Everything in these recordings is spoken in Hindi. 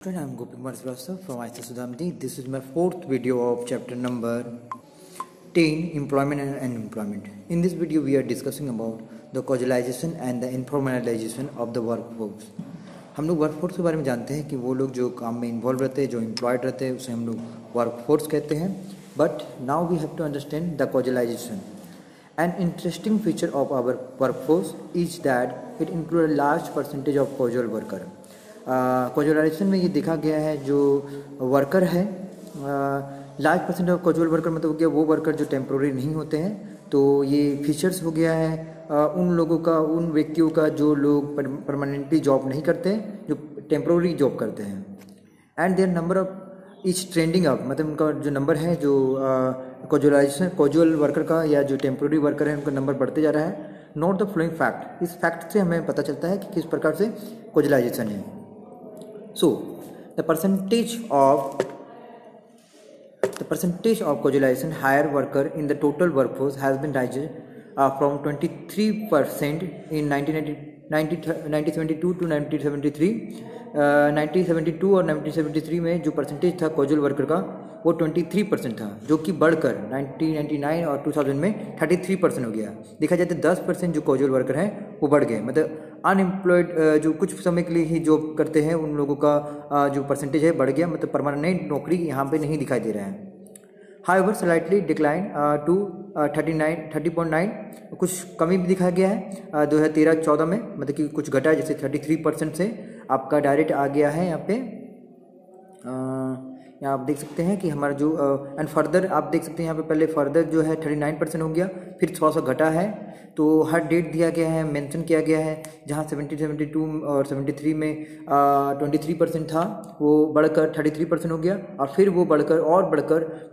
Friend, I'm Gopi Kumar Srivastava from ICE Sudhamti. This is my fourth video of chapter number 10, Employment and Unemployment. In this video, we are discussing about the causalization and the informalization of the workforce. हम लोग वर्कफोर्स के बारे में जानते हैं कि वो लोग जो काम में इन्वॉल्व रहते हैं, जो एम्प्लॉयड रहते हैं, उसे हम लोग वर्कफोर्स कहते हैं. But now we have to understand the causalization. An interesting feature of our workforce is that it includes a large percentage of casual worker. कॉजुअलाइजेशन में ये देखा गया है जो वर्कर है, large percent of casual worker मतलब हो गया वो वर्कर जो टेम्प्रोरी नहीं होते हैं. तो ये फीचर्स हो गया है उन लोगों का, उन व्यक्तियों का जो लोग परमानेंटली जॉब नहीं करते, जो टेम्प्रोरी जॉब करते हैं. And their number of is trending up, मतलब उनका जो नंबर है जो कॉजुअल वर्कर का या जो टेम्प्रोरी वर्कर है उनका नंबर बढ़ते जा रहा है. नोट द फ्लोइंग फैक्ट, इस फैक्ट से हमें पता चलता है कि किस प्रकार से कॉजुअलाइजेशन है. So, the percentage of causalization higher worker in the total workforce has been rising from 23% in 1972 to 1973. 1972 और 1973 में जो परसेंटेज था कॉजुअल वर्कर का वो 23% था, जो कि बढ़कर 1999 और 2000 में 33% हो गया. देखा जाए तो 10% जो कॉजुअल वर्कर हैं वो बढ़ गए, मतलब अनएम्प्लॉयड जो कुछ समय के लिए ही जॉब करते हैं उन लोगों का जो परसेंटेज है बढ़ गया, मतलब परमानेंट नौकरी यहाँ पे नहीं दिखाई दे रहा है. However, slightly decline to 30.9, कुछ कमी भी दिखाया गया है 2013-14 में, मतलब कि कुछ घटा है, जैसे 33% से आपका डायरेक्ट आ गया है यहाँ पे. यहाँ आप देख सकते हैं कि हमारा जो एंड फर्दर आप देख सकते हैं यहाँ पे पहले फर्दर जो है 39% हो गया, फिर थोड़ा सा घटा है. तो हर डेट दिया गया है, मेंशन किया गया है, जहाँ 72 और 73 में 23% था वो बढ़कर 33% हो गया, और फिर वो बढ़कर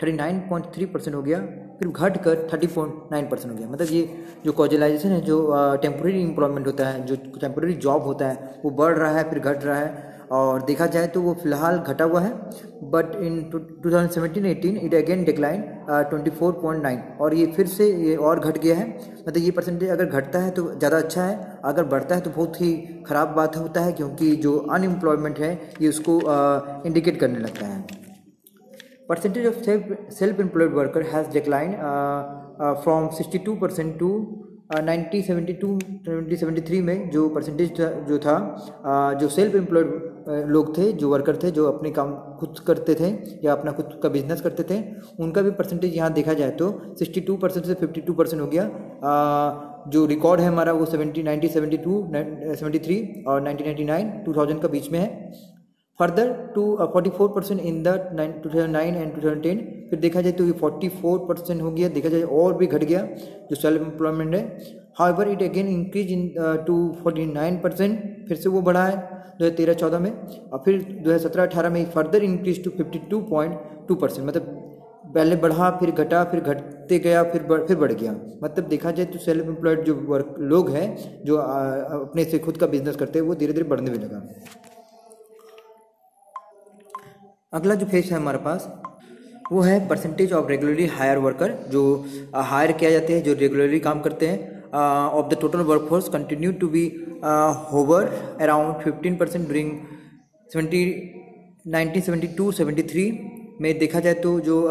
39.3% हो गया, फिर घटकर 30.9% हो गया. मतलब ये जो कॉजुअलाइजेशन है, जो टेम्प्रेरी एम्प्लॉयमेंट होता है, जो टेम्प्रेरी जॉब होता है, वो बढ़ रहा है फिर घट रहा है. और देखा जाए तो वो फिलहाल घटा हुआ है, but in 2017-18 it again decline 24.9, और ये फिर से ये और घट गया है. मतलब ये परसेंटेज अगर घटता है तो ज़्यादा अच्छा है, अगर बढ़ता है तो बहुत ही ख़राब बात होता है, क्योंकि जो अनएम्प्लॉयमेंट है ये उसको इंडिकेट करने लगता है. Percentage of self employed worker has decline from 62% to 1973 में जो परसेंटेज जो था जो सेल्फ एम्प्लॉयड लोग थे, जो वर्कर थे, जो अपने काम खुद करते थे या अपना खुद का बिजनेस करते थे, उनका भी परसेंटेज यहाँ देखा जाए तो 62% से 52% हो गया. जो रिकॉर्ड है हमारा वो 1972, 73 और 1999, 2000 का बीच में है. Further to 44% in the 2009 and 2010, फिर देखा जाए तो ये 44% हो गया, देखा जाए और भी घट गया जो सेल्फ एम्प्लॉयमेंट है. However it again increase into 49%, फिर से वो बढ़ा है 2013-14 में, और फिर 2017-18 में फर्दर इंक्रीज टू 52.2%. मतलब पहले बढ़ा, फिर घटा, फिर घटते गया, फिर बढ़ गया. मतलब देखा जाए तो सेल्फ एम्प्लॉयड जो लोग हैं, जो अपने से खुद का बिजनेस करते हैं, वो धीरे धीरे बढ़ने भी लगा. अगला जो फेज है हमारे पास वो है percentage of regularly hire worker, जो हायर किया जाते हैं, जो रेगुलरली काम करते हैं, of the total workforce continue to be hover around 15% during 1972-73 में. देखा जाए तो जो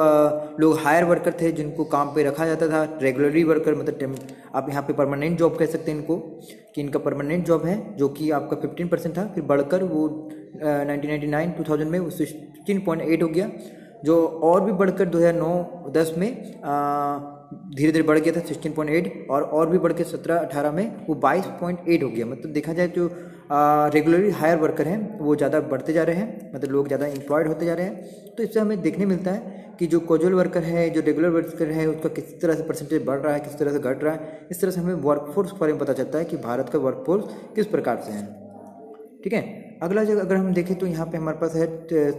लोग हायर वर्कर थे जिनको काम पे रखा जाता था, रेगुलरली वर्कर, मतलब आप यहाँ पे परमानेंट जॉब कह सकते हैं इनको, कि इनका परमानेंट जॉब है, जो कि आपका 15% था, फिर बढ़कर वो 1999-2000 में वो 16.8 हो गया, जो और भी बढ़कर 2009-10 में धीरे धीरे बढ़ गया था 16.8, और भी बढ़ के 17-18 में वो 22.8 हो गया. मतलब देखा जाए तो रेगुलरली हायर वर्कर हैं वो ज़्यादा बढ़ते जा रहे हैं, मतलब लोग ज़्यादा एम्प्लॉयड होते जा रहे हैं. तो इससे हमें देखने मिलता है कि जो कॉजुअल वर्कर है, जो रेगुलर वर्कर है, उसका किस तरह से परसेंटेज बढ़ रहा है, किस तरह से घट रहा है. इस तरह से हमें वर्कफोर्स के बारे में पता चलता है कि भारत का वर्कफोर्स किस प्रकार से है. ठीक है. अगला जगह अगर हम देखें तो यहाँ पे हमारे पास है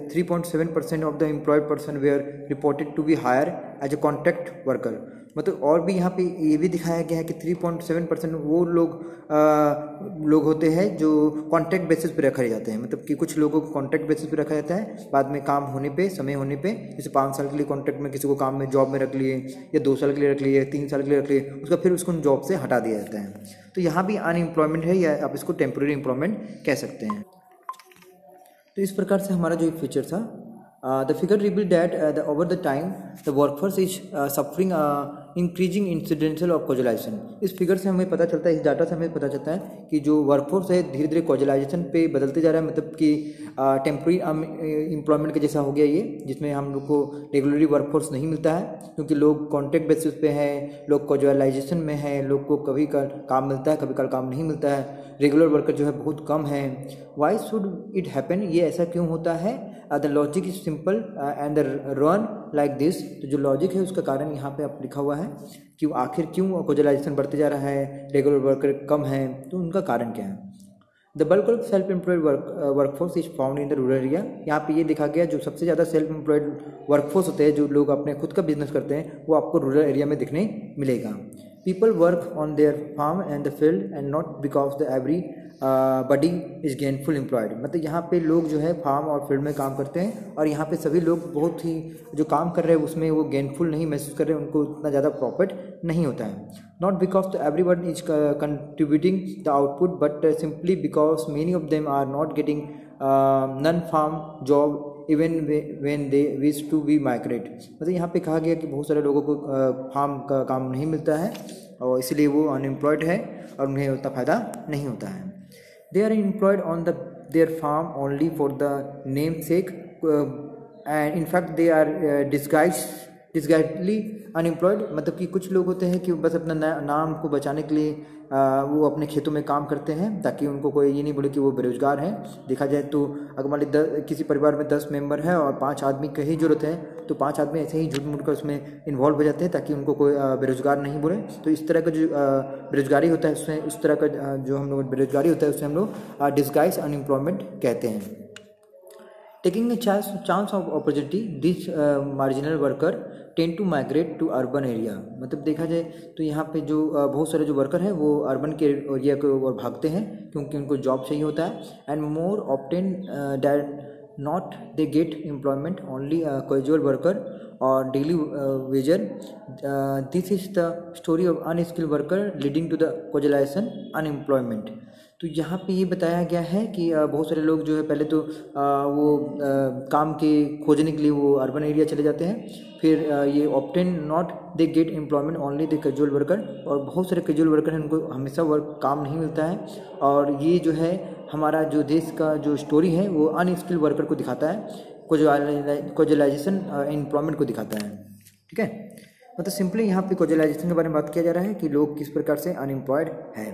3.7% of the employed person were reported to be hire as a contract worker. मतलब और भी यहाँ पे ये भी दिखाया गया है कि 3.7% वो लोग होते हैं जो कॉन्ट्रैक्ट बेसिस पे रखे जाते हैं. मतलब कि कुछ लोगों को कॉन्ट्रैक्ट बेसिस पे रखा जाता है, बाद में काम होने पे, समय होने पे, जैसे 5 साल के लिए कॉन्ट्रैक्ट में किसी को काम में जॉब में रख लिए, या 2 साल के लिए रख लिए, 3 साल के लिए रख लिए, उसका फिर उसको जॉब से हटा दिया जाता है. तो यहाँ भी अनएम्प्लॉयमेंट है, या आप इसको टेम्प्रेरी एम्प्लॉयमेंट कह सकते हैं. तो इस प्रकार से हमारा जो फीचर था, the figure reveal that over the time the workforce is suffering increasing incidental of casualisation. इस फिगर से हमें पता चलता है, इस डाटा से हमें पता चलता है कि जो वर्कफोर्स है धीरे धीरे कॉजुलाइजेशन पे बदलते जा रहा है, मतलब कि टेम्प्रेरी एम्प्लॉयमेंट के जैसा हो गया ये, जिसमें हम लोग को रेगुलरली वर्कफोर्स नहीं मिलता है, क्योंकि लोग कॉन्ट्रैक्ट बेसिस पे हैं, लोग कॉजुलाइजेशन में हैं, लोग को कभी काम मिलता है, कभी कल काम नहीं मिलता है, रेगुलर वर्कर जो है बहुत कम है। वाई शुड इट हैपन, ये ऐसा क्यों होता है? The logic is simple and run like this. तो जो लॉजिक है उसका कारण यहाँ पे आप लिखा हुआ है कि आखिर क्यों कॉजुलाइजेशन बढ़ते जा रहा है, रेगुलर वर्कर कम है, तो उनका कारण क्या है। The bulk of self employed workforce is found in the rural area. यहाँ पे ये देखा गया जो सबसे ज़्यादा सेल्फ एम्प्लॉयड वर्कफोर्स होते हैं, जो लोग अपने खुद का बिजनेस करते हैं, वो आपको रूरल एरिया में दिखने मिलेगा। People work on their farm and the field and not because the everybody is gainful employed. मतलब यहाँ पे लोग जो है फार्म और फील्ड में काम करते हैं, और यहाँ पे सभी लोग बहुत ही जो काम कर रहे हैं उसमें वो गेनफुल नहीं महसूस कर रहे हैं, उनको उतना ज़्यादा प्रॉफिट नहीं होता है। Not because the everyone is contributing the output but simply because many of them are not getting non farm job even when they wish to be migrate. मतलब यहाँ पे कहा गया कि बहुत सारे लोगों को फार्म का काम नहीं मिलता है और इसलिए वो अनएम्प्लॉयड है और उन्हें उतना फ़ायदा नहीं होता है। They are employed on the their farm only for the namesake and in fact they are disguisedly unemployed. मतलब कि कुछ लोग होते हैं कि बस अपना नाम को बचाने के लिए वो अपने खेतों में काम करते हैं, ताकि उनको कोई ये नहीं बोले कि वो बेरोजगार हैं। देखा जाए तो अगर मान लीजिए किसी परिवार में 10 मेंबर है और 5 आदमी की ही जरूरत है, तो 5 आदमी ऐसे ही झूठ मूठ कर उसमें इन्वॉल्व हो जाते हैं ताकि उनको कोई बेरोजगार नहीं बोले। तो इस तरह का जो बेरोजगारी होता है उसमें, उस तरह का जो हम लोग बेरोजगारी होता है उसे हम लोग डिस्गाइज अनएम्प्लॉयमेंट कहते हैं। Taking a chance of opportunity this marginal worker tend to migrate to urban area. मतलब देखा जाए तो यहाँ पे जो बहुत सारे जो वर्कर हैं वो अर्बन के एरिया की ओर भागते हैं, क्योंकि उनको जॉब चाहिए होता है। And more often that not they get employment only casual worker और daily wager. This is the story of unskilled worker leading to the casualisation unemployment. तो यहाँ पे ये बताया गया है कि बहुत सारे लोग जो है पहले तो वो काम के खोजने के लिए वो अर्बन एरिया चले जाते हैं, फिर ये often not they get employment only the casual worker, और बहुत सारे कैजुअल वर्कर हैं उनको हमेशा वर्क काम नहीं मिलता है। और ये जो है हमारा जो देश का जो स्टोरी है वो अनस्किल्ड वर्कर को दिखाता है, कॉजुलाइजेशन एम्प्लॉयमेंट को दिखाता है। ठीक है, मतलब सिंपली यहाँ पे कॉजुलाइजेशन के बारे में बात किया जा रहा है कि लोग किस प्रकार से अनएम्प्लॉयड है।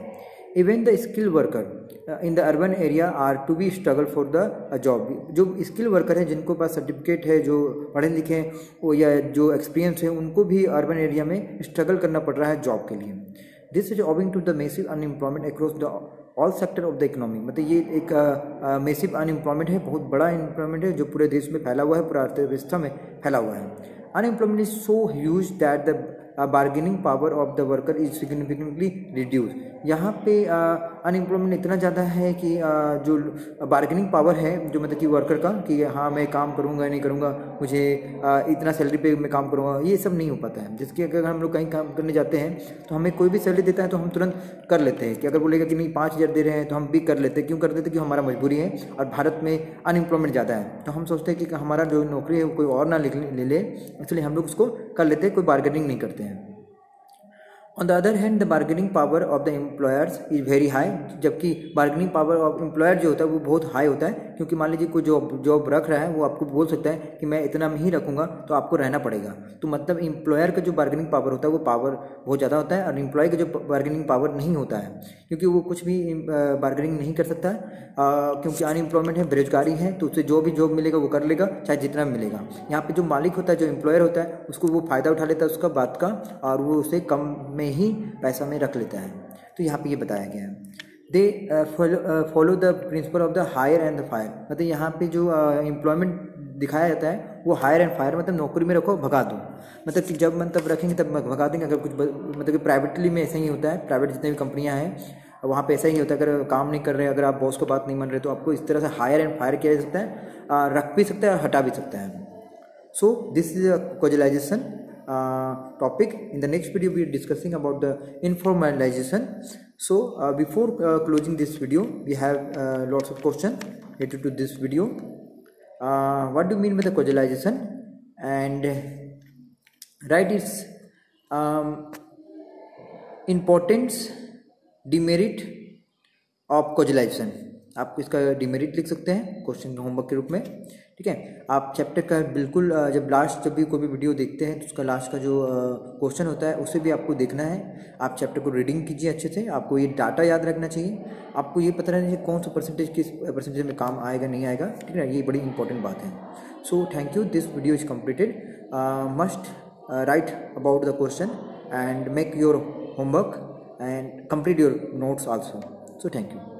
Even the skill worker in the urban area are to be struggle for the job. जो स्किल वर्कर है जिनको पास सर्टिफिकेट है, जो पढ़े लिखे हैं वो या जो एक्सपीरियंस है, उनको भी अर्बन एरिया में स्ट्रगल करना पड़ रहा है जॉब के लिए। This is owing to the massive unemployment across the all sector of the economy. मतलब ये एक मेसिव अनएम्प्लॉयमेंट है, बहुत बड़ा अनएम्प्लॉयमेंट है जो पूरे देश में फैला हुआ है, पूरा अर्थव्यवस्था में फैला हुआ है। Unemployment is so huge that the bargaining power of the worker is significantly reduce. यहाँ पे अनएम्प्लॉयमेंट इतना ज़्यादा है कि जो बार्गेनिंग पावर है जो मतलब कि वर्कर का, कि हाँ मैं काम करूँगा नहीं करूँगा, मुझे इतना सैलरी पे मैं काम करूँगा, ये सब नहीं हो पाता है। जिसकी अगर हम लोग कहीं काम करने जाते हैं तो हमें कोई भी सैलरी देता है तो हम तुरंत कर लेते हैं, कि अगर बोलेगा कि नहीं 5,000 दे रहे हैं तो हम भी कर लेते हैं। क्यों कर देते हैं? क्योंकि हमारा मजबूरी है, और भारत में अनएम्प्लॉयमेंट ज़्यादा है, तो हम सोचते हैं कि हमारा जो नौकरी है वो कोई और ना ले ले, इसलिए हम लोग उसको कर लेते हैं, कोई बार्गेनिंग नहीं करते हैं। On the other hand the bargaining power of the employers is very high. जबकि बार्गेनिंग पावर ऑफ एम्प्लॉयर जो होता है वो बहुत हाई होता है, क्योंकि मान लीजिए कोई जॉब रख रहा है वो आपको बोल सकता है कि मैं इतना में ही रखूंगा तो आपको रहना पड़ेगा। तो मतलब एम्प्लॉयर का जो बार्गेनिंग पावर होता है वो पावर बहुत ज़्यादा होता है, और एम्प्लॉय का जो बार्गेनिंग पावर नहीं होता है, क्योंकि वो कुछ भी बार्गेनिंग नहीं कर सकता है, क्योंकि अनएम्प्लॉयमेंट है, बेरोजगारी है, तो उसे जो भी जॉब मिलेगा वो कर लेगा, चाहे जितना मिलेगा। यहाँ पे जो मालिक होता है, जो एम्प्लॉयर होता है, उसको वो फ़ायदा उठा लेता है उसका बात का, और वो उसे कम में ही पैसा में रख लेता है। तो यहाँ पे ये बताया गया है they follow the principle of the hire and the fire. मतलब यहाँ पे जो एम्प्लॉयमेंट दिखाया जाता है वो हायर एंड फायर, मतलब नौकरी में रखो भगा दो, मतलब कि जब मतलब रखेंगे तब भगा देंगे। अगर कुछ मतलब कि प्राइवेटली में ऐसा ही होता है, प्राइवेट जितने भी कंपनियां हैं वहाँ पे ऐसा ही होता है, अगर काम नहीं कर रहे, अगर आप बॉस को बात नहीं मान रहे तो आपको इस तरह से हायर एंड फायर किया जा सकता है, रख भी सकता है और हटा भी सकता है। So this is casualisation topic. In the next video we are discussing about the informalization. So before closing this video, we have lots of questions related to this video. What do you mean by the causalization, and write its importance, demerit of casualisation. आप इसका डिमेरिट लिख सकते हैं क्वेश्चन होमवर्क के रूप में. ठीक है, आप चैप्टर का बिल्कुल जब भी कोई भी वीडियो देखते हैं तो उसका लास्ट का जो क्वेश्चन होता है उसे भी आपको देखना है. आप चैप्टर को रीडिंग कीजिए अच्छे से. आपको ये डाटा याद रखना चाहिए. आपको ये पता रहना चाहिए कौन सा परसेंटेज किस परसेंटेज में काम आएगा नहीं आएगा. ठीक है, ये बड़ी इंपॉर्टेंट बात है. So thank you. This video is completed. Must write about the question and make your homework and complete your notes also. So thank you.